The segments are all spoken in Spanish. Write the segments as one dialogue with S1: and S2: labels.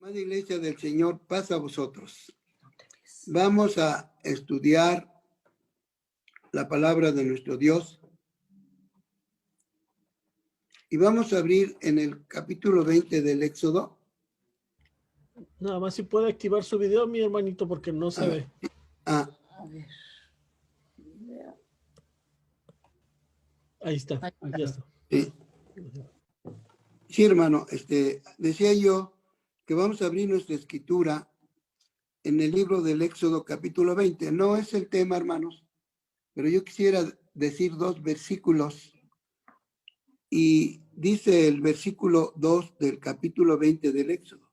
S1: Amada Iglesia del Señor, paz a vosotros. Vamos a estudiar la palabra de nuestro Dios y vamos a abrir en el capítulo 20 del Éxodo.
S2: Nada más si puede activar su video, mi hermanito, porque no se ve.
S1: A
S3: ver.
S2: Ahí está, ya está.
S1: Sí. Sí, hermano, decía yo que vamos a abrir nuestra escritura en el libro del Éxodo capítulo 20. No es el tema, hermanos, pero yo quisiera decir dos versículos. Y dice el versículo 2 del capítulo 20 del Éxodo: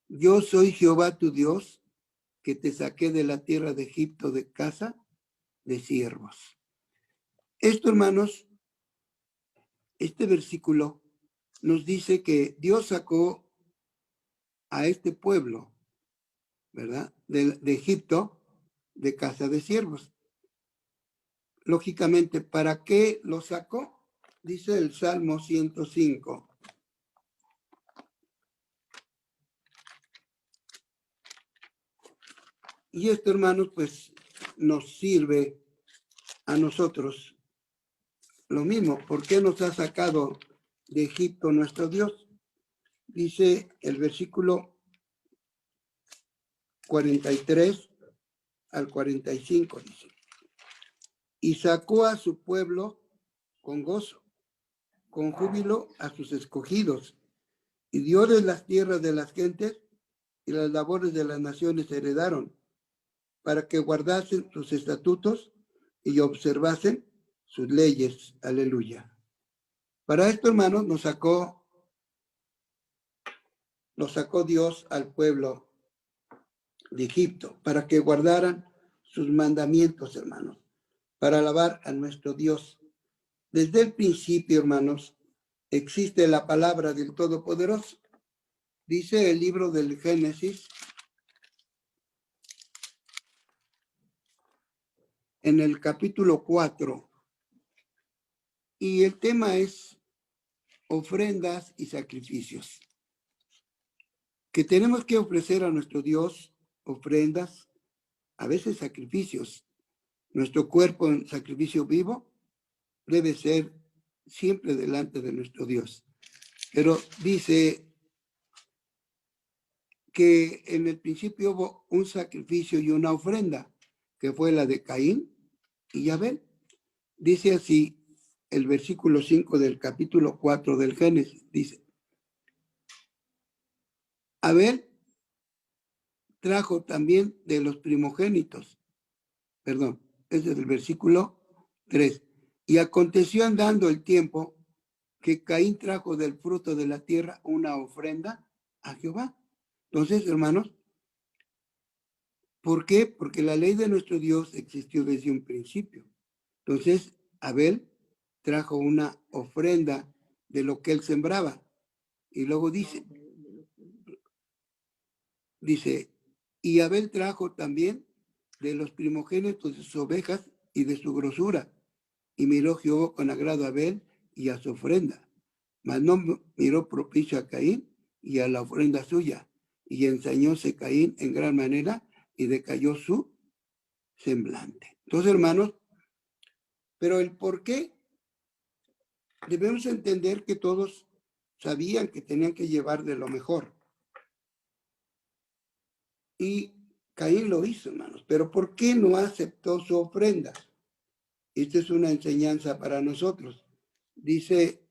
S1: Yo soy Jehová tu Dios, que te saqué de la tierra de Egipto de casa de siervos. Esto, hermanos, este versículo nos dice que Dios sacó a este pueblo, ¿verdad?, de Egipto de casa de siervos. Lógicamente, ¿para qué lo sacó? Dice el Salmo 105. Y esto, hermanos, pues nos sirve a nosotros lo mismo. ¿Por qué nos ha sacado de Egipto nuestro Dios? Dice el versículo 43 al 45, dice: Y sacó a su pueblo con gozo, con júbilo a sus escogidos, y dióles las tierras de las gentes, y las labores de las naciones heredaron, para que guardasen sus estatutos y observasen sus leyes. Aleluya. Para esto, hermanos, nos sacó Dios al pueblo de Egipto, para que guardaran sus mandamientos, hermanos, para alabar a nuestro Dios. Desde el principio, hermanos, existe la palabra del Todopoderoso. Dice el libro del Génesis, en el capítulo 4, y el tema es ofrendas y sacrificios. Que tenemos que ofrecer a nuestro Dios ofrendas, a veces sacrificios. Nuestro cuerpo en sacrificio vivo debe ser siempre delante de nuestro Dios. Pero dice que en el principio hubo un sacrificio y una ofrenda, que fue la de Caín y Abel. Dice así el versículo 5 del capítulo 4 del Génesis, dice: Abel trajo también de los primogénitos, perdón, ese es el versículo 3. Y aconteció andando el tiempo que Caín trajo del fruto de la tierra una ofrenda a Jehová. Entonces, hermanos, ¿por qué? Porque la ley de nuestro Dios existió desde un principio. Entonces, Abel trajo una ofrenda de lo que él sembraba. Y luego dice, y Abel trajo también de los primogénitos de sus ovejas y de su grosura. Y miró Jehová con agrado a Abel y a su ofrenda, mas no miró propicio a Caín y a la ofrenda suya. Y ensañóse Caín en gran manera y decayó su semblante. Entonces, hermanos, pero el por qué, debemos entender que todos sabían que tenían que llevar de lo mejor. Y Caín lo hizo, hermanos. Pero ¿por qué no aceptó su ofrenda? Esta es una enseñanza para nosotros. Dice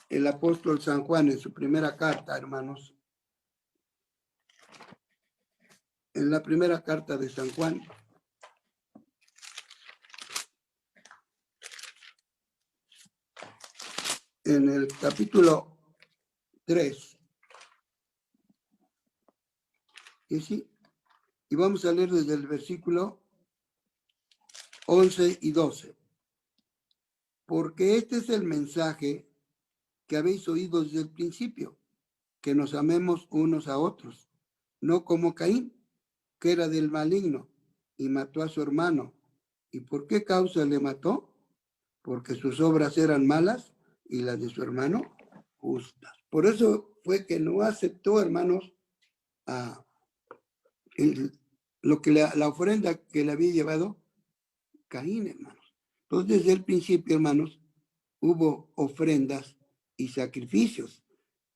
S1: el apóstol San Juan en su primera carta, hermanos. En la primera carta de San Juan, en el capítulo 3, y vamos a leer desde el versículo 11 y 12. Porque este es el mensaje que habéis oído desde el principio, que nos amemos unos a otros, no como Caín, que era del maligno y mató a su hermano. ¿Y por qué causa le mató? Porque sus obras eran malas y las de su hermano justas. Por eso fue que no aceptó, hermanos, a la ofrenda que le había llevado Caín, hermanos. Entonces, desde el principio, hermanos, hubo ofrendas y sacrificios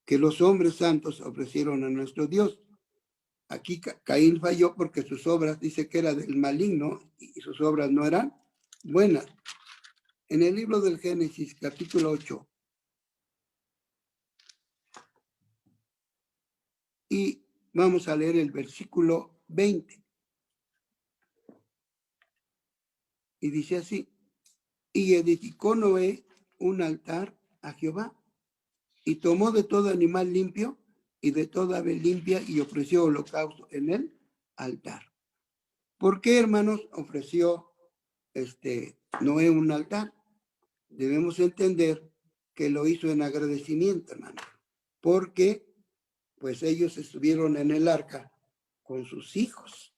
S1: que los hombres santos ofrecieron a nuestro Dios. Aquí Caín falló porque sus obras, dice que era del maligno y sus obras no eran buenas. En el libro del Génesis, capítulo 8, y vamos a leer el versículo 20. Y dice así: y edificó Noé un altar a Jehová, y tomó de todo animal limpio y de toda ave limpia y ofreció holocausto en el altar. ¿Por qué, hermanos, ofreció Noé un altar? Debemos entender que lo hizo en agradecimiento, hermanos, porque pues ellos estuvieron en el arca con sus hijos.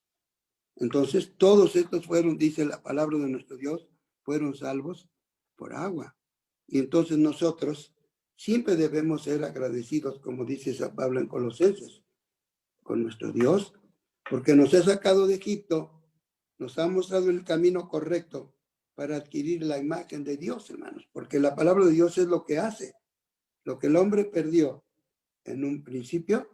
S1: Entonces, todos estos fueron, dice la palabra de nuestro Dios, fueron salvos por agua. Y entonces nosotros siempre debemos ser agradecidos, como dice San Pablo en Colosenses, con nuestro Dios, porque nos ha sacado de Egipto, nos ha mostrado el camino correcto para adquirir la imagen de Dios, hermanos, porque la palabra de Dios es lo que hace. Lo que el hombre perdió en un principio,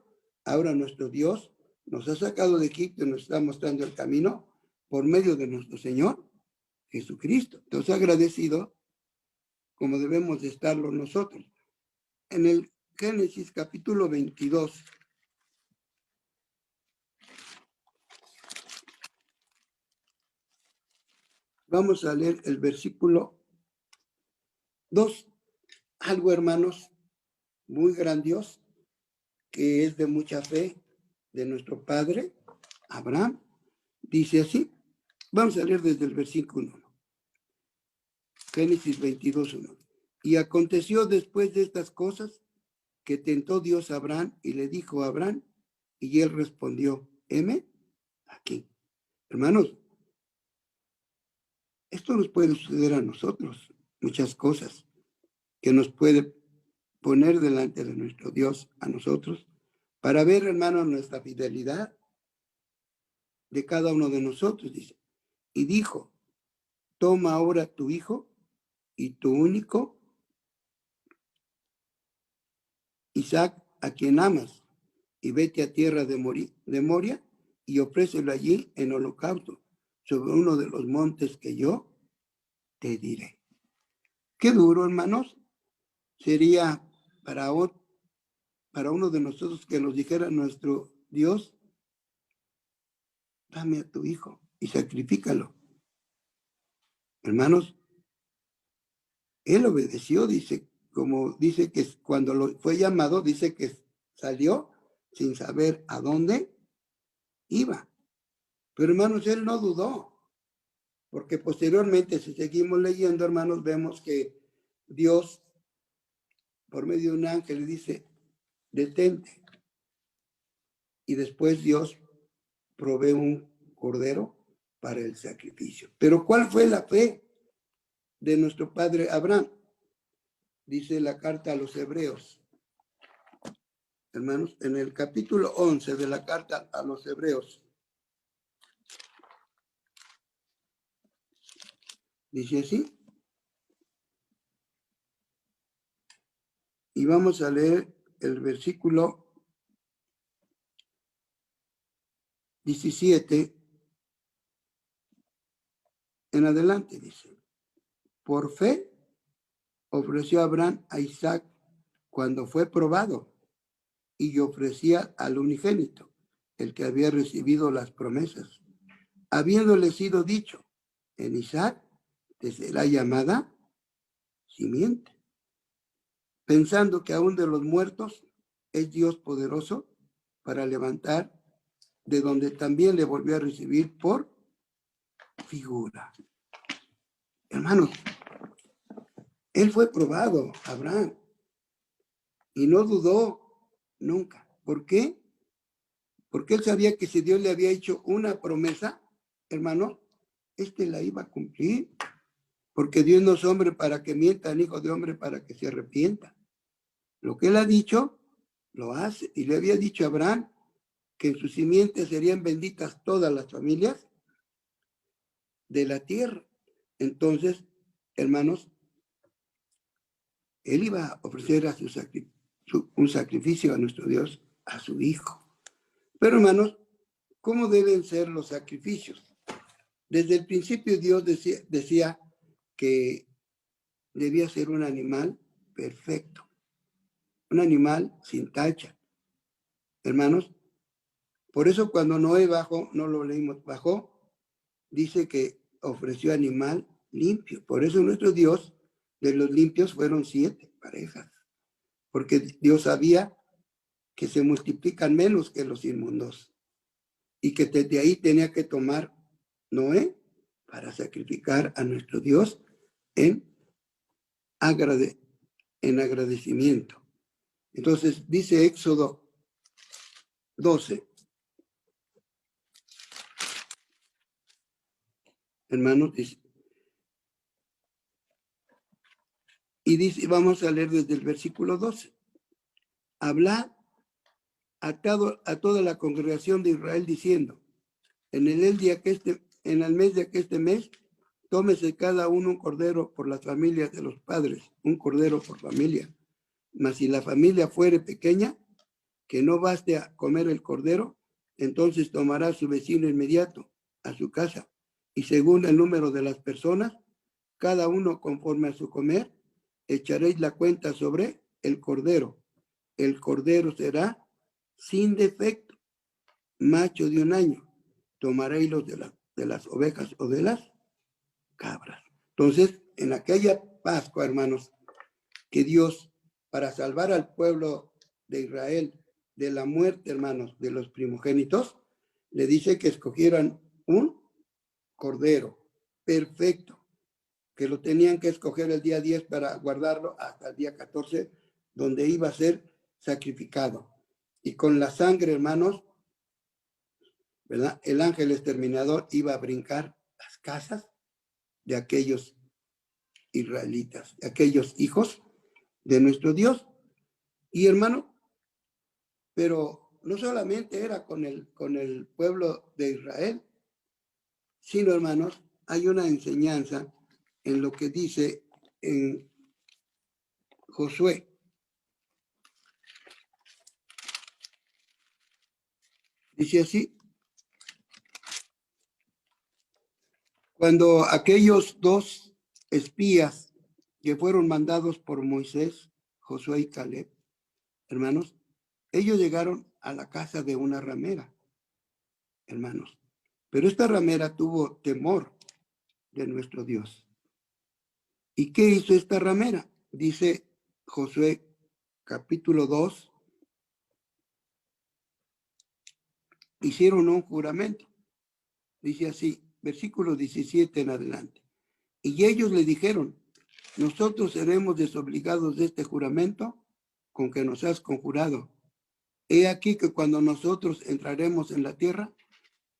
S1: ahora nuestro Dios nos ha sacado de Egipto y nos está mostrando el camino por medio de nuestro Señor Jesucristo. Entonces, agradecido como debemos de estarlo nosotros. En el Génesis capítulo 22, vamos a leer el versículo 2. Algo, hermanos, muy grandioso, que es de mucha fe de nuestro padre Abraham. Dice así, vamos a leer desde el versículo 1. Génesis 22:1. Y aconteció después de estas cosas que tentó Dios a Abraham y le dijo a Abraham, y él respondió, heme aquí. Hermanos, esto nos puede suceder a nosotros, muchas cosas que nos puede poner delante de nuestro Dios a nosotros, para ver, hermanos, nuestra fidelidad de cada uno de nosotros, dice. Y dijo, toma ahora tu hijo y tu único, Isaac, a quien amas, y vete a tierra de Moria y ofrécelo allí en holocausto sobre uno de los montes que yo te diré. Qué duro, hermanos, sería para uno de nosotros que nos dijera nuestro Dios, dame a tu hijo y sacrifícalo. Hermanos, él obedeció, dice, como dice que cuando fue llamado, dice que salió sin saber a dónde iba. Pero hermanos, él no dudó, porque posteriormente, si seguimos leyendo, hermanos, vemos que Dios, por medio de un ángel, le dice, detente. Y después Dios provee un cordero para el sacrificio. Pero ¿cuál fue la fe de nuestro padre Abraham? Dice la carta a los Hebreos. Hermanos, en el capítulo 11 de la carta a los Hebreos, dice así. Y vamos a leer el versículo 17 en adelante, dice. Por fe ofreció Abraham a Isaac cuando fue probado y ofrecía al unigénito, el que había recibido las promesas, habiéndole sido dicho, en Isaac te será llamada simiente, pensando que aún de los muertos es Dios poderoso para levantar, de donde también le volvió a recibir por figura. Hermanos, él fue probado, Abraham, y no dudó nunca. ¿Por qué? Porque él sabía que si Dios le había hecho una promesa, hermano, la iba a cumplir. Porque Dios no es hombre para que mienta, ni hijo de hombre para que se arrepienta. Lo que él ha dicho, lo hace. Y le había dicho a Abraham que en su simiente serían benditas todas las familias de la tierra. Entonces, hermanos, él iba a ofrecer a un sacrificio a nuestro Dios, a su Hijo. Pero, hermanos, ¿cómo deben ser los sacrificios? Desde el principio Dios decía que debía ser un animal perfecto, un animal sin tacha. Hermanos, por eso cuando Noé bajó, no lo leímos, bajó, dice que ofreció animal limpio. Por eso nuestro Dios, de los limpios fueron 7 parejas, porque Dios sabía que se multiplican menos que los inmundos y que desde ahí tenía que tomar Noé para sacrificar a nuestro Dios en agradecimiento. Entonces dice Éxodo 12. Hermanos, dice, y dice, vamos a leer desde el versículo 12. Habla a toda la congregación de Israel diciendo, en el mes de este mes, tómese cada uno un cordero por las familias de los padres, un cordero por familia. Mas si la familia fuere pequeña, que no baste a comer el cordero, entonces tomará a su vecino inmediato a su casa, y según el número de las personas, cada uno conforme a su comer, echaréis la cuenta sobre el cordero. El cordero será sin defecto, macho de 1 año. Tomaréis los de las ovejas o de las cabras. Entonces, en aquella Pascua, hermanos, que Dios, para salvar al pueblo de Israel de la muerte, hermanos, de los primogénitos, le dice que escogieran un cordero perfecto, que lo tenían que escoger el día 10 para guardarlo hasta el día 14, donde iba a ser sacrificado. Y con la sangre, hermanos, ¿verdad? El ángel exterminador iba a brincar las casas de aquellos israelitas, de aquellos hijos de nuestro Dios. Y hermano, pero no solamente era con el pueblo de Israel, sino, hermanos, hay una enseñanza en lo que dice en Josué. Dice así, cuando aquellos 2 espías que fueron mandados por Moisés, Josué y Caleb, hermanos, ellos llegaron a la casa de una ramera, hermanos. Pero esta ramera tuvo temor de nuestro Dios. ¿Y qué hizo esta ramera? Dice Josué capítulo 2. Hicieron un juramento. Dice así, versículo 17 en adelante. Y ellos le dijeron, nosotros seremos desobligados de este juramento con que nos has conjurado. He aquí que cuando nosotros entraremos en la tierra,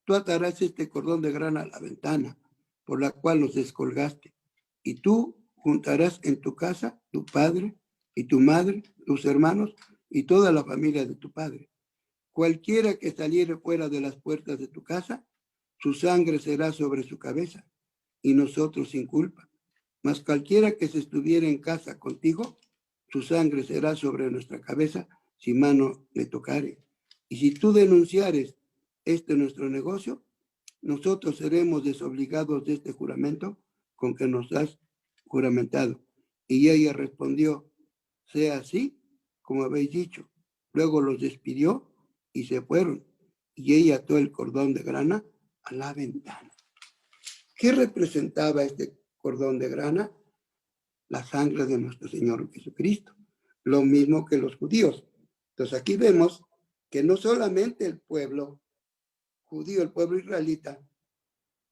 S1: tú atarás este cordón de grana a la ventana, por la cual nos descolgaste. Y tú juntarás en tu casa tu padre y tu madre, tus hermanos y toda la familia de tu padre. Cualquiera que saliere fuera de las puertas de tu casa, su sangre será sobre su cabeza, y nosotros sin culpa. Mas cualquiera que se estuviera en casa contigo, su sangre será sobre nuestra cabeza, si mano le tocare. Y si tú denunciares nuestro negocio, nosotros seremos desobligados de este juramento con que nos has juramentado. Y ella respondió, sea así como habéis dicho. Luego los despidió y se fueron. Y ella ató el cordón de grana a la ventana. ¿Qué representaba este cordón de grana? La sangre de nuestro Señor Jesucristo. Lo mismo que los judíos. Entonces aquí vemos que no solamente el pueblo judío, el pueblo israelita,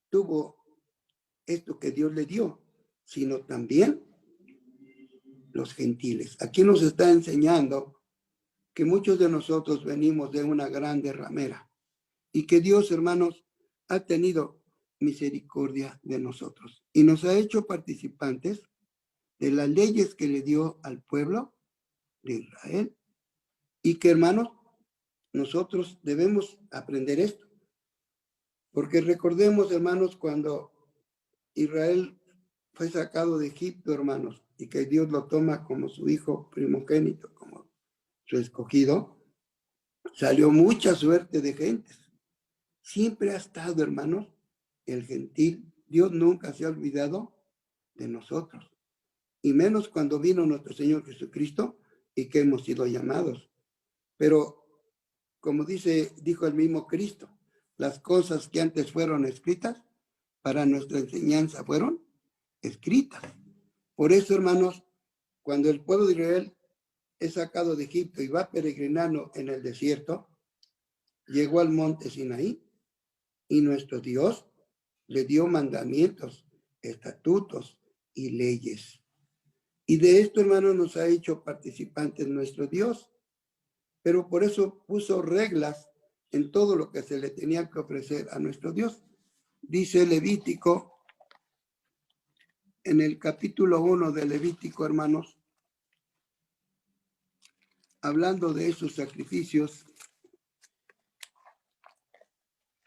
S1: tuvo esto que Dios le dio, sino también los gentiles. Aquí nos está enseñando que muchos de nosotros venimos de una grande ramera y que Dios, hermanos, ha tenido misericordia de nosotros y nos ha hecho participantes de las leyes que le dio al pueblo de Israel y que, hermanos, nosotros debemos aprender esto. Porque recordemos, hermanos, cuando Israel fue sacado de Egipto, hermanos, y que Dios lo toma como su hijo primogénito, como su escogido, salió mucha suerte de gentes. Siempre ha estado, hermanos, el gentil. Dios nunca se ha olvidado de nosotros. Y menos cuando vino nuestro Señor Jesucristo y que hemos sido llamados. Pero, como dijo el mismo Cristo, las cosas que antes fueron escritas para nuestra enseñanza fueron escritas. Por eso, hermanos, cuando el pueblo de Israel es sacado de Egipto y va peregrinando en el desierto, llegó al monte Sinaí y nuestro Dios le dio mandamientos, estatutos y leyes. Y de esto, hermanos, nos ha hecho participantes nuestro Dios. Pero por eso puso reglas en todo lo que se le tenía que ofrecer a nuestro Dios. Dice Levítico, en el capítulo 1 de Levítico, hermanos, hablando de esos sacrificios,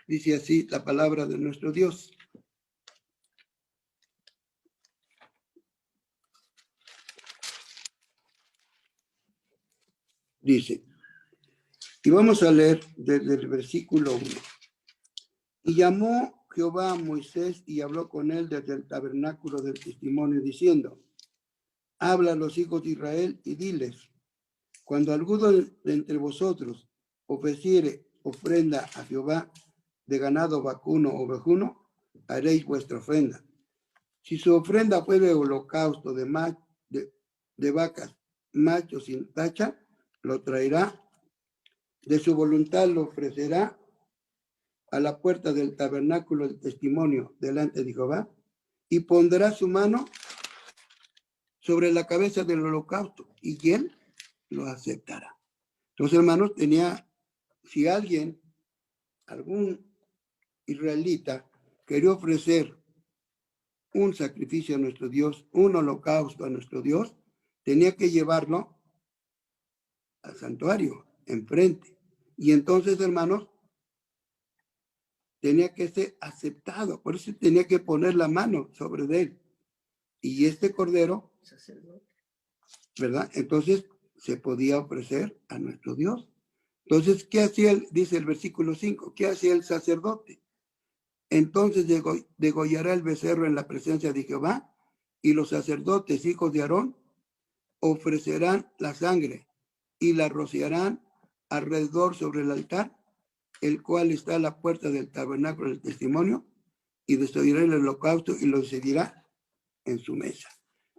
S1: dice así la palabra de nuestro Dios. Dice, y vamos a leer desde el versículo 1. Y llamó Jehová a Moisés y habló con él desde el tabernáculo del testimonio, diciendo, habla a los hijos de Israel y diles, cuando alguno de entre vosotros ofreciere ofrenda a Jehová de ganado vacuno o ovejuno, haréis vuestra ofrenda. Si su ofrenda fuere holocausto de vacas, machos sin tacha, lo traerá. De su voluntad lo ofrecerá a la puerta del tabernáculo del testimonio delante de Jehová y pondrá su mano sobre la cabeza del holocausto y él lo aceptará. Entonces, hermanos, si algún israelita quería ofrecer un sacrificio a nuestro Dios, un holocausto a nuestro Dios, tenía que llevarlo al santuario, enfrente. Y entonces, hermanos, tenía que ser aceptado, por eso tenía que poner la mano sobre él. Y este cordero, ¿verdad? Entonces se podía ofrecer a nuestro Dios. Entonces, ¿qué hacía él? Dice el versículo 5, ¿qué hacía el sacerdote? Entonces degollará el becerro en la presencia de Jehová, y los sacerdotes, hijos de Aarón, ofrecerán la sangre y la rociarán alrededor sobre el altar, el cual está a la puerta del tabernáculo del testimonio, y destruirá el holocausto y lo decidirá en su mesa.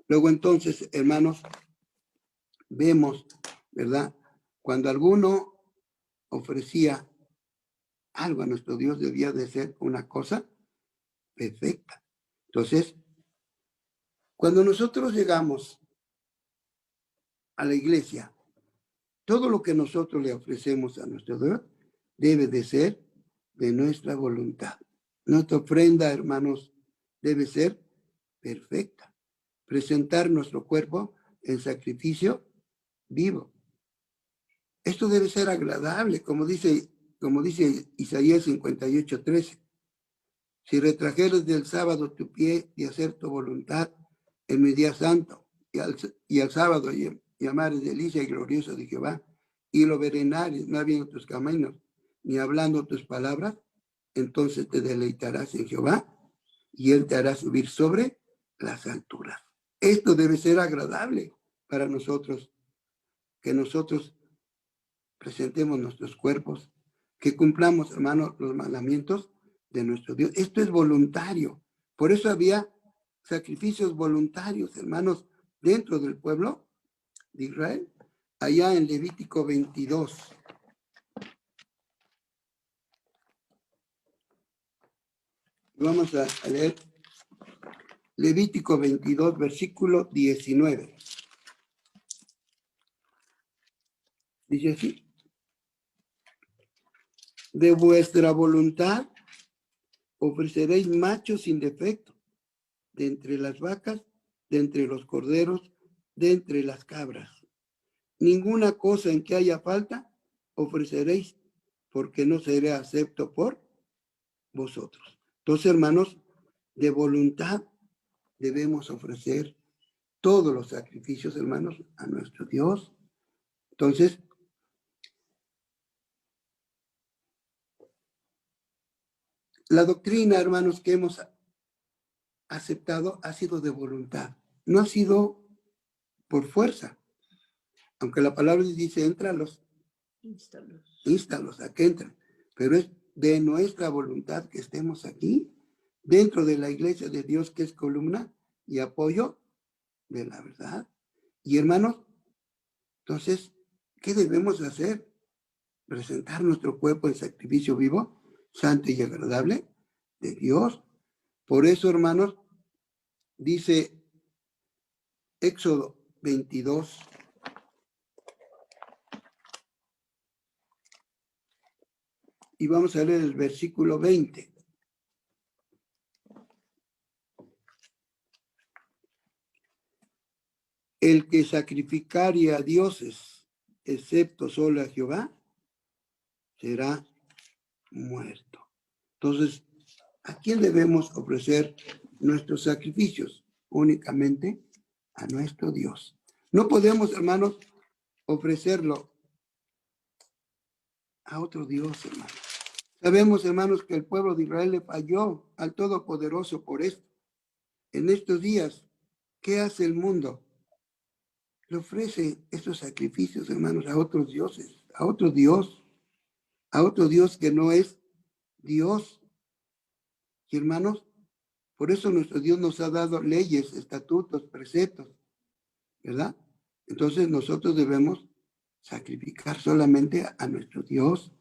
S1: Luego entonces, hermanos, vemos, ¿verdad? Cuando alguno ofrecía algo a nuestro Dios, debía de ser una cosa perfecta. Entonces, cuando nosotros llegamos a la iglesia, todo lo que nosotros le ofrecemos a nuestro Dios debe de ser de nuestra voluntad. Nuestra ofrenda, hermanos, debe ser perfecta. Presentar nuestro cuerpo en sacrificio vivo. Esto debe ser agradable, como dice Isaías 58:13. Si retrajeres del sábado tu pie y hacer tu voluntad en mi día santo, y al sábado llamares delicia y glorioso de Jehová, y lo verenares, no habiendo tus caminos, ni hablando tus palabras, entonces te deleitarás en Jehová, y él te hará subir sobre las alturas. Esto debe ser agradable para nosotros, que nosotros presentemos nuestros cuerpos, que cumplamos, hermanos, los mandamientos de nuestro Dios. Esto es voluntario. Por eso había sacrificios voluntarios, hermanos, dentro del pueblo de Israel. Allá en Levítico 22. Vamos a leer Levítico 22, versículo 19. Dice así: de vuestra voluntad ofreceréis machos sin defecto, de entre las vacas, de entre los corderos, de entre las cabras. Ninguna cosa en que haya falta ofreceréis porque no seré acepto por vosotros. Entonces, hermanos, de voluntad debemos ofrecer todos los sacrificios, hermanos, a nuestro Dios. Entonces, la doctrina, hermanos, que hemos aceptado ha sido de voluntad, no ha sido por fuerza. Aunque la palabra dice, éntralos, instalos a que entren, pero es de nuestra voluntad que estemos aquí, dentro de la iglesia de Dios, que es columna y apoyo de la verdad. Y hermanos, entonces, ¿qué debemos hacer? Presentar nuestro cuerpo en sacrificio vivo, santo y agradable de Dios. Por eso, hermanos, dice Éxodo 22, y vamos a leer el versículo 20. El que sacrificaría a dioses, excepto solo a Jehová, será muerto. Entonces, ¿a quién debemos ofrecer nuestros sacrificios? Únicamente a nuestro Dios. No podemos, hermanos, ofrecerlo a otro Dios, hermanos. Sabemos, hermanos, que el pueblo de Israel le falló al Todopoderoso por esto. En estos días, ¿qué hace el mundo? Le ofrece estos sacrificios, hermanos, a otros dioses, a otro Dios que no es Dios. Y hermanos, por eso nuestro Dios nos ha dado leyes, estatutos, preceptos, ¿verdad? Entonces nosotros debemos sacrificar solamente a nuestro Dios,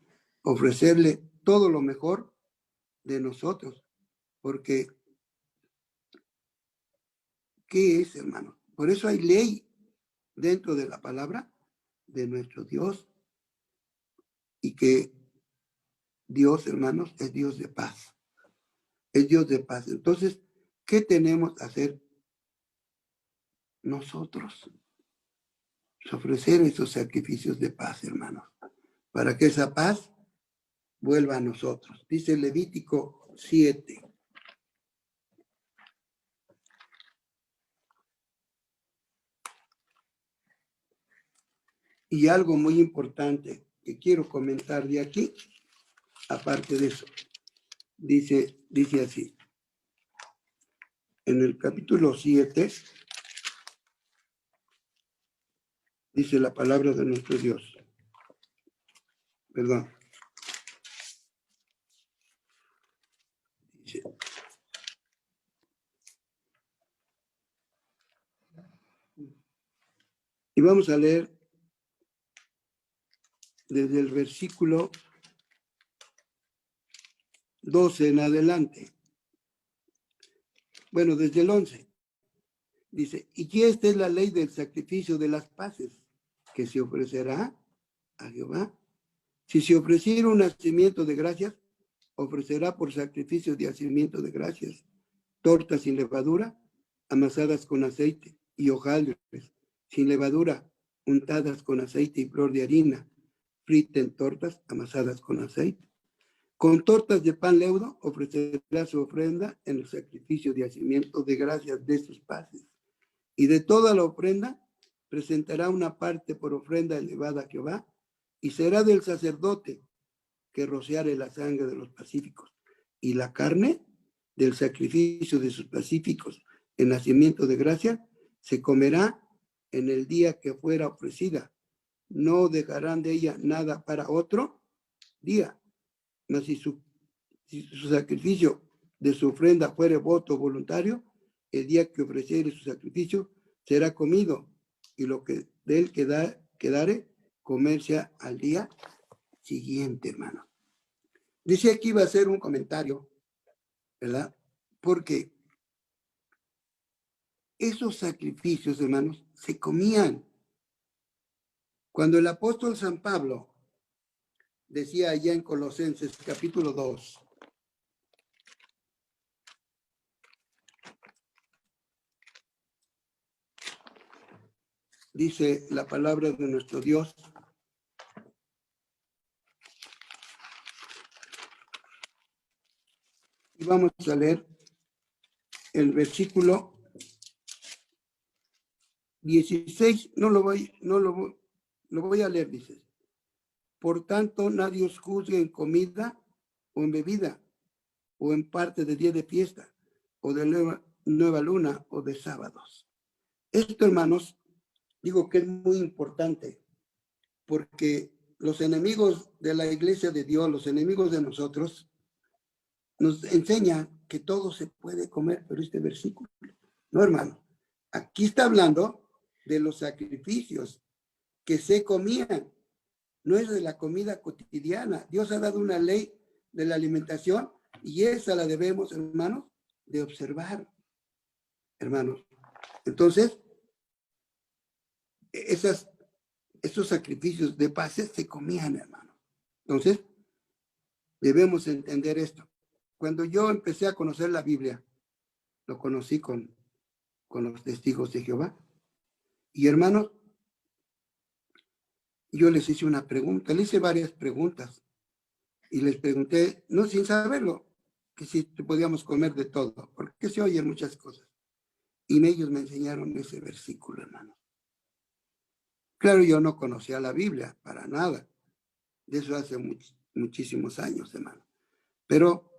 S1: ofrecerle todo lo mejor de nosotros, porque ¿qué es, hermano? Por eso hay ley dentro de la palabra de nuestro Dios, y que Dios, hermanos, es Dios de paz. Es Dios de paz. Entonces, ¿qué tenemos que hacer nosotros? Ofrecer esos sacrificios de paz, hermanos, para que esa paz vuelva a nosotros. Dice Levítico 7. Y algo muy importante que quiero comentar de aquí, aparte de eso, dice así. En el capítulo 7, dice la palabra de nuestro Dios. Perdón. Dice, y vamos a leer desde el versículo 12 en adelante. Bueno, desde el 11. Dice, y esta es la ley del sacrificio de las paces, que se ofrecerá a Jehová. Si se ofreciera un nacimiento de gracias, ofrecerá por sacrificio de hacimiento de gracias tortas sin levadura, amasadas con aceite, y hojaldres sin levadura, untadas con aceite y flor de harina, frita en tortas amasadas con aceite. Con tortas de pan leudo ofrecerá su ofrenda en el sacrificio de hacimiento de gracias de sus paces. Y de toda la ofrenda presentará una parte por ofrenda elevada a Jehová, y será del sacerdote que rociare la sangre de los pacíficos y la carne del sacrificio de sus pacíficos en nacimiento de gracia se comerá en el día que fuera ofrecida. No dejarán de ella nada para otro día. Mas si su sacrificio de su ofrenda fuere voto voluntario, el día que ofreciere su sacrificio será comido, y lo que de él quedare, comerse al día siguiente, hermano. Decía que iba a hacer un comentario, ¿verdad? Porque esos sacrificios, hermanos, se comían. Cuando el apóstol San Pablo decía allá en Colosenses capítulo 2, dice la palabra de nuestro Dios, vamos a leer el versículo 16, lo voy a leer, dice. Por tanto, nadie os juzgue en comida o en bebida, o en parte de día de fiesta, o de nueva luna, o de sábados. Esto, hermanos, digo que es muy importante, porque los enemigos de la iglesia de Dios, los enemigos de nosotros, nos enseñan que todo se puede comer, pero este versículo, no, hermano. Aquí está hablando de los sacrificios que se comían, no es de la comida cotidiana. Dios ha dado una ley de la alimentación y esa la debemos, hermanos, de observar, hermanos. Entonces, esos sacrificios de paces se comían, hermanos. Entonces, debemos entender esto. Cuando yo empecé a conocer la Biblia, lo conocí con los testigos de Jehová. Y hermanos, yo les hice una pregunta, les hice varias preguntas y les pregunté, no sin saberlo, que si podíamos comer de todo, porque se oyen muchas cosas. Y ellos me enseñaron ese versículo, hermano. Claro, yo no conocía la Biblia para nada. De eso hace muchísimos años, hermano. Pero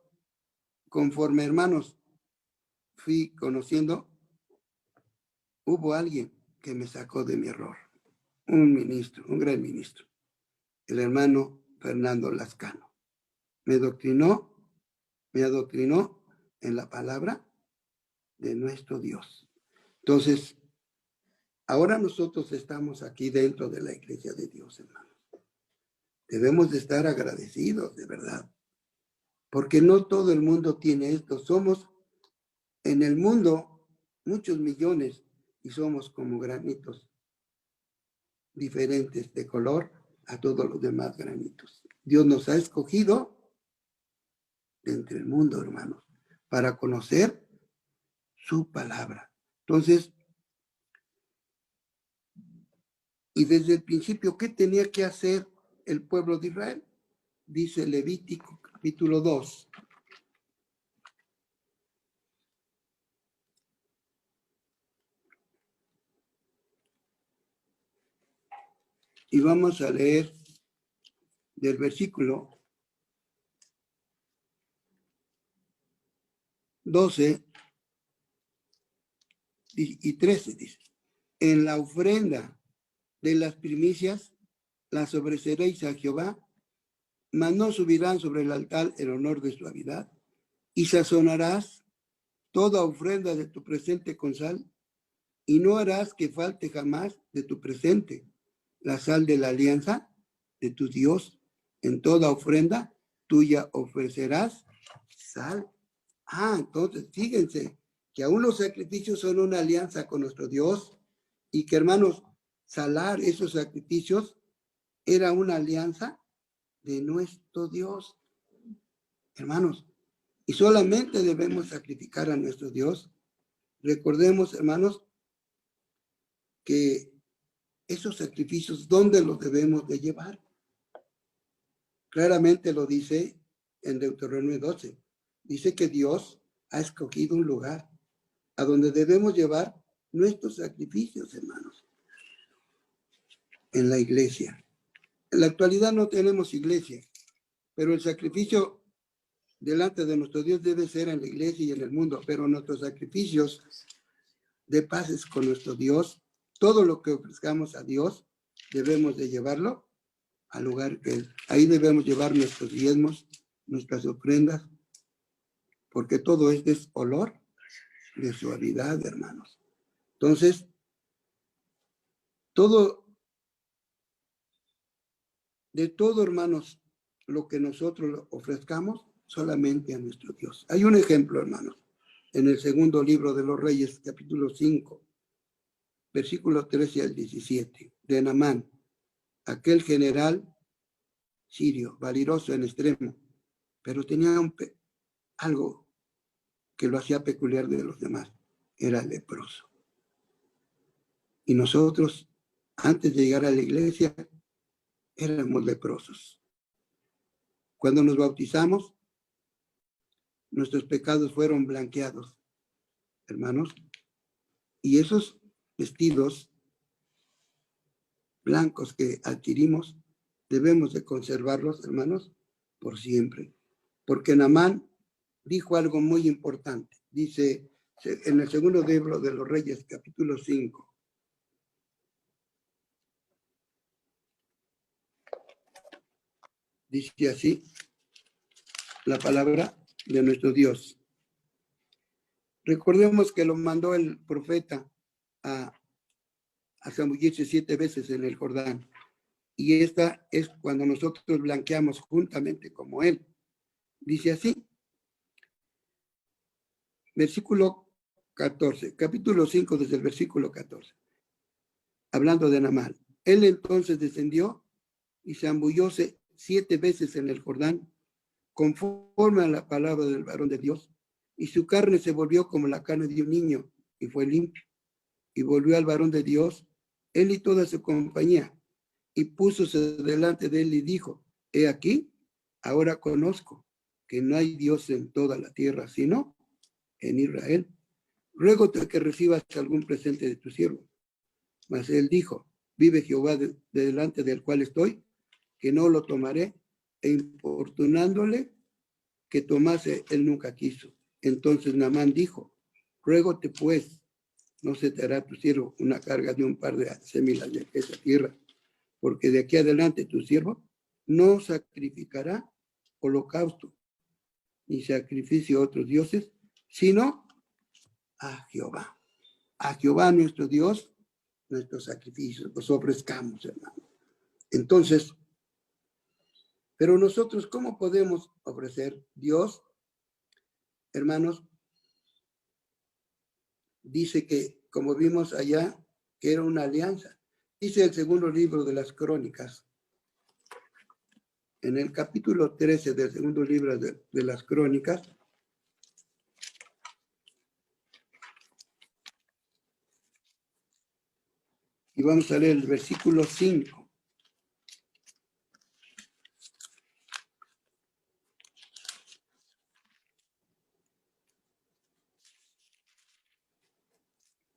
S1: conforme, hermanos, fui conociendo, hubo alguien que me sacó de mi error. Un ministro, un gran ministro, el hermano Fernando Lascano. Me adoctrinó en la palabra de nuestro Dios. Entonces, ahora nosotros estamos aquí dentro de la iglesia de Dios, hermanos. Debemos de estar agradecidos, de verdad, porque no todo el mundo tiene esto. Somos en el mundo muchos millones y somos como granitos diferentes de color a todos los demás granitos. Dios nos ha escogido de entre el mundo, hermanos, para conocer su palabra. Entonces, y desde el principio, ¿qué tenía que hacer el pueblo de Israel? Dice Levítico capítulo 2. Y vamos a leer del versículo 12 y 13, dice. En la ofrenda de las primicias las ofreceréis a Jehová, mas no subirán sobre el altar el honor de suavidad, y sazonarás toda ofrenda de tu presente con sal, y no harás que falte jamás de tu presente la sal de la alianza de tu Dios. En toda ofrenda tuya ofrecerás sal. Entonces, fíjense que aún los sacrificios son una alianza con nuestro Dios y que, hermanos, salar esos sacrificios era una alianza de nuestro Dios. Hermanos, y solamente debemos sacrificar a nuestro Dios. Recordemos, hermanos, que esos sacrificios, ¿dónde los debemos de llevar? Claramente lo dice en Deuteronomio 12. Dice que Dios ha escogido un lugar a donde debemos llevar nuestros sacrificios, hermanos. En la iglesia. En la actualidad no tenemos iglesia, pero el sacrificio delante de nuestro Dios debe ser en la iglesia y en el mundo, pero nuestros sacrificios de paces con nuestro Dios, todo lo que ofrezcamos a Dios, debemos de llevarlo al lugar que Él. Ahí debemos llevar nuestros diezmos, nuestras ofrendas, porque todo esto es olor de suavidad, hermanos. Entonces, de todo, hermanos, lo que nosotros ofrezcamos, solamente a nuestro Dios. Hay un ejemplo, hermanos, en el segundo libro de los Reyes, capítulo 5, versículos 13 al 17, de Naamán, aquel general sirio, valeroso en extremo, pero tenía algo que lo hacía peculiar de los demás, era leproso. Y nosotros, antes de llegar a la iglesia, éramos leprosos. Cuando nos bautizamos, nuestros pecados fueron blanqueados, hermanos. Y esos vestidos blancos que adquirimos, debemos de conservarlos, hermanos, por siempre. Porque Naamán dijo algo muy importante. Dice en el segundo libro de los Reyes, capítulo 5. Dice así la palabra de nuestro Dios. Recordemos que lo mandó el profeta a zambullirse 7 veces en el Jordán. Y esta es cuando nosotros blanqueamos juntamente como él. Dice así, versículo 14, capítulo 5 desde el versículo 14, hablando de Naamán. Él entonces descendió y zambullóse 7 veces en el Jordán, conforme a la palabra del varón de Dios, y su carne se volvió como la carne de un niño, y fue limpio. Y volvió al varón de Dios, él y toda su compañía, y púsose delante de él y dijo, he aquí, ahora conozco que no hay Dios en toda la tierra, sino en Israel. Ruégote que recibas algún presente de tu siervo. Mas él dijo, vive Jehová de delante del cual estoy, que no lo tomaré, e importunándole que tomase, él nunca quiso. Entonces Naamán dijo, ruégote pues, no se te hará tu siervo una carga de un par de semilas de esa tierra, porque de aquí adelante tu siervo no sacrificará holocausto, ni sacrificio a otros dioses, sino a Jehová. A Jehová nuestro Dios, nuestros sacrificios, los ofrezcamos, hermano. Entonces, pero nosotros, ¿cómo podemos ofrecer? Dios, hermanos, dice que, como vimos allá, que era una alianza. Dice el segundo libro de las Crónicas, en el capítulo 13 del segundo libro de las Crónicas, y vamos a leer el versículo 5.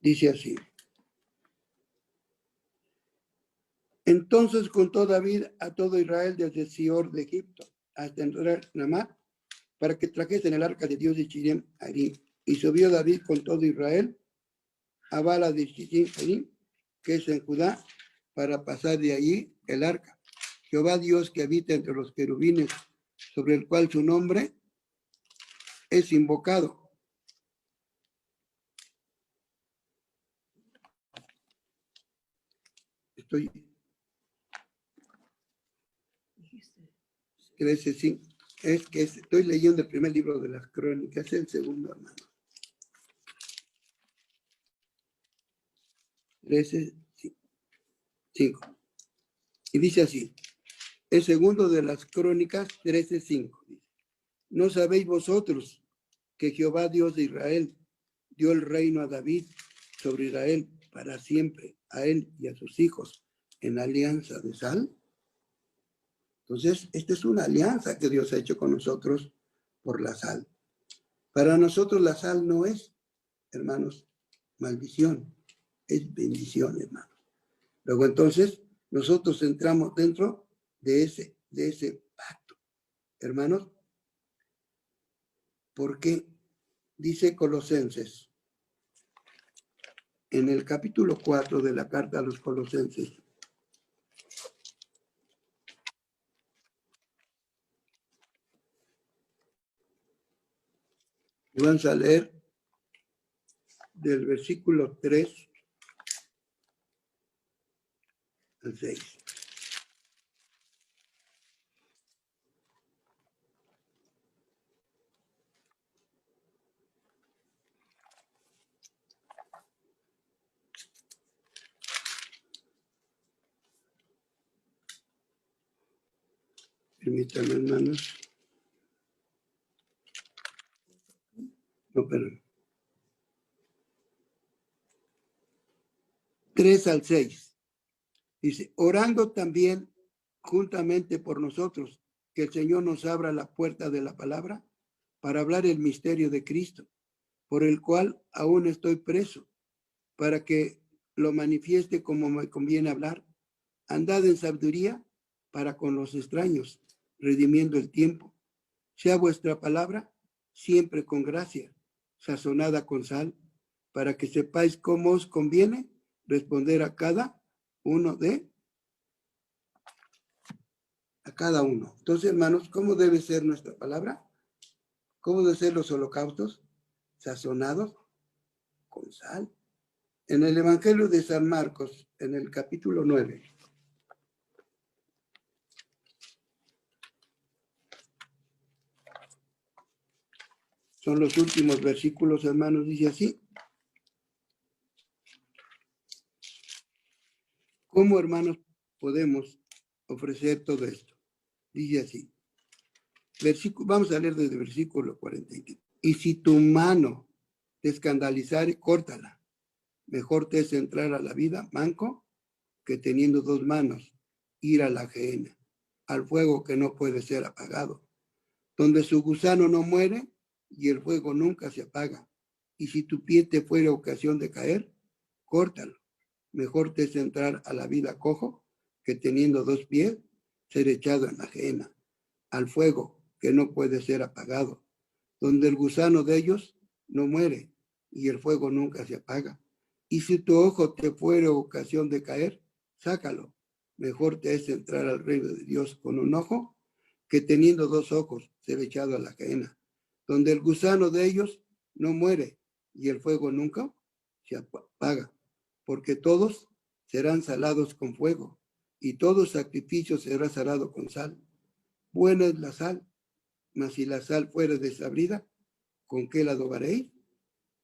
S1: Dice así. Entonces contó David a todo Israel desde Sior de Egipto hasta entrar en Namá, para que trajesen el arca de Dios de Chidem Harim. Y subió David con todo Israel a Bala de Chidem Harim, que es en Judá, para pasar de allí el arca. Jehová Dios que habita entre los querubines, sobre el cual su nombre es invocado. Estoy 13, sí. Es que estoy leyendo el primer libro de las Crónicas, el segundo, hermano. 13, 5. Y dice así, el segundo de las Crónicas, 13, 5. ¿No sabéis vosotros que Jehová Dios de Israel dio el reino a David sobre Israel para siempre, a él y a sus hijos, en alianza de sal? Entonces, esta es una alianza que Dios ha hecho con nosotros por la sal. Para nosotros la sal no es, hermanos, maldición, es bendición, hermanos. Luego entonces, nosotros entramos dentro de ese pacto, hermanos, porque dice Colosenses, en el capítulo 4 de la carta a los Colosenses, y vamos a leer del versículo 3 al 6. Permítanme, hermanos. No, perdón. 3 al 6. Dice, orando también juntamente por nosotros, que el Señor nos abra la puerta de la palabra para hablar el misterio de Cristo, por el cual aún estoy preso, para que lo manifieste como me conviene hablar. Andad en sabiduría para con los extraños, redimiendo el tiempo. Sea vuestra palabra siempre con gracia, sazonada con sal, para que sepáis cómo os conviene responder a cada uno a cada uno. Entonces, hermanos, ¿cómo debe ser nuestra palabra? ¿Cómo deben ser los holocaustos? Sazonados con sal. En el Evangelio de San Marcos, en el capítulo 9, son los últimos versículos, hermanos, dice así. ¿Cómo, hermanos, podemos ofrecer todo esto? Dice así. Vamos a leer desde el versículo 43. Y si tu mano te escandalizare, córtala. Mejor te es entrar a la vida manco que teniendo dos manos ir a la gehenna, al fuego que no puede ser apagado, donde su gusano no muere y el fuego nunca se apaga. Y si tu pie te fuera ocasión de caer, córtalo. Mejor te es entrar a la vida cojo que teniendo dos pies ser echado en la gehenna, al fuego que no puede ser apagado, donde el gusano de ellos no muere y el fuego nunca se apaga. Y si tu ojo te fuera ocasión de caer, sácalo. Mejor te es entrar al reino de Dios con un ojo que teniendo dos ojos ser echado a la gehenna, donde el gusano de ellos no muere y el fuego nunca se apaga, porque todos serán salados con fuego y todo sacrificio será salado con sal. Buena es la sal, mas si la sal fuera desabrida, ¿con qué la adobaréis?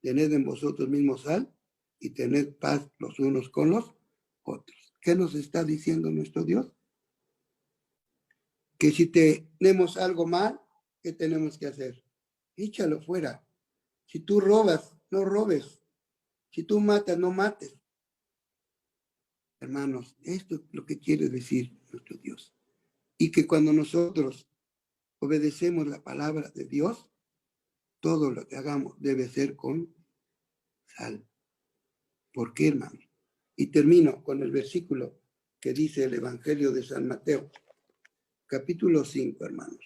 S1: Tened en vosotros mismos sal y tened paz los unos con los otros. ¿Qué nos está diciendo nuestro Dios? Que si tenemos algo mal, ¿qué tenemos que hacer? Échalo fuera. Si tú robas, no robes. Si tú matas, no mates. Hermanos, esto es lo que quiere decir nuestro Dios. Y que cuando nosotros obedecemos la palabra de Dios, todo lo que hagamos debe ser con sal. ¿Por qué, hermano? Y termino con el versículo que dice el Evangelio de San Mateo, capítulo 5, hermanos.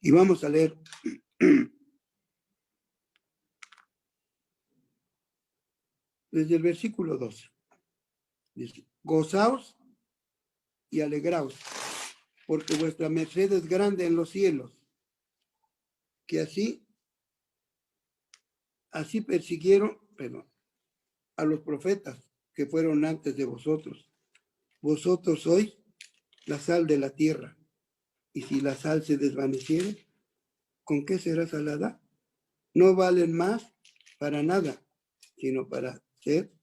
S1: Y vamos a leer desde el versículo 12. Dice, gozaos y alegraos, porque vuestra merced es grande en los cielos, que así persiguieron, a los profetas que fueron antes de vosotros. Vosotros sois la sal de la tierra, y si la sal se desvaneciere, ¿con qué será salada? No valen más para nada, sino para ser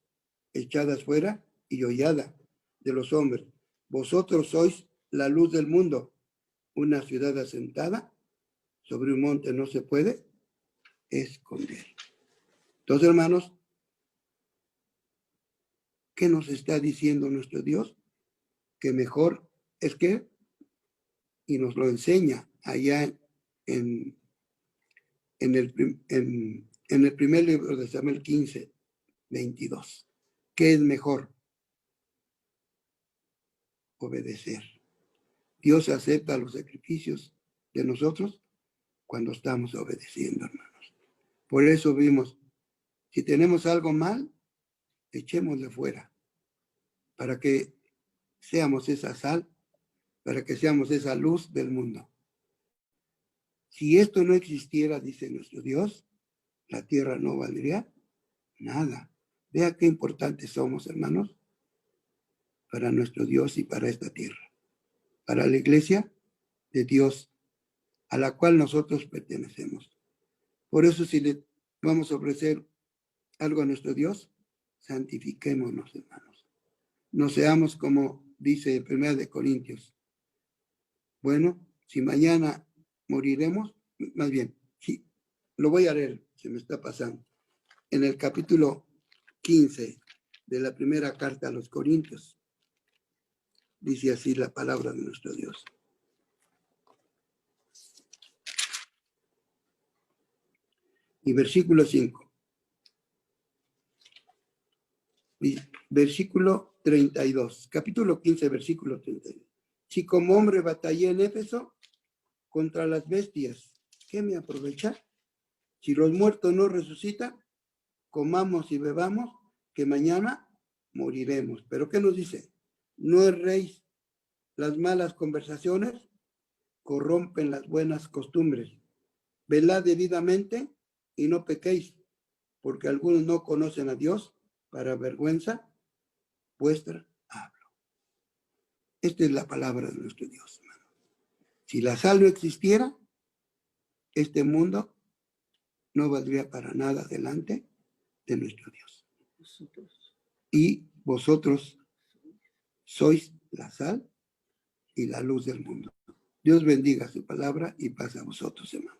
S1: echadas fuera y hollada de los hombres. Vosotros sois la luz del mundo. Una ciudad asentada sobre un monte no se puede esconder. Entonces, hermanos, ¿qué nos está diciendo nuestro Dios? Que mejor es que, y nos lo enseña allá en el primer libro de Samuel 15, 22. ¿Qué es mejor? Obedecer. Dios acepta los sacrificios de nosotros cuando estamos obedeciendo, hermanos. Por eso vimos, si tenemos algo mal, echémosle fuera, para que seamos esa sal, para que seamos esa luz del mundo. Si esto no existiera, dice nuestro Dios, la tierra no valdría nada. Vea qué importantes somos, hermanos, para nuestro Dios y para esta tierra, para la iglesia de Dios, a la cual nosotros pertenecemos. Por eso, si le vamos a ofrecer algo a nuestro Dios, santifiquémonos, hermanos. No seamos como dice 1 Corintios. Bueno, si mañana moriremos, más bien, sí, lo voy a leer, se me está pasando. En el capítulo 15 de la primera carta a los Corintios. Dice así la palabra de nuestro Dios. Y versículo 5. Versículo 32. Capítulo 15, versículo 32. Si como hombre batallé en Éfeso contra las bestias, ¿qué me aprovecha? Si los muertos no resucitan, comamos y bebamos, que mañana moriremos. Pero ¿qué nos dice? No erréis, las malas conversaciones corrompen las buenas costumbres. Velad debidamente y no pequéis, porque algunos no conocen a Dios, para vergüenza vuestra hablo. Esta es la palabra de nuestro Dios, hermano. Si la sal no existiera, este mundo no valdría para nada delante de nuestro Dios. Y vosotros sois la sal y la luz del mundo. Dios bendiga su palabra y paz a vosotros, hermano.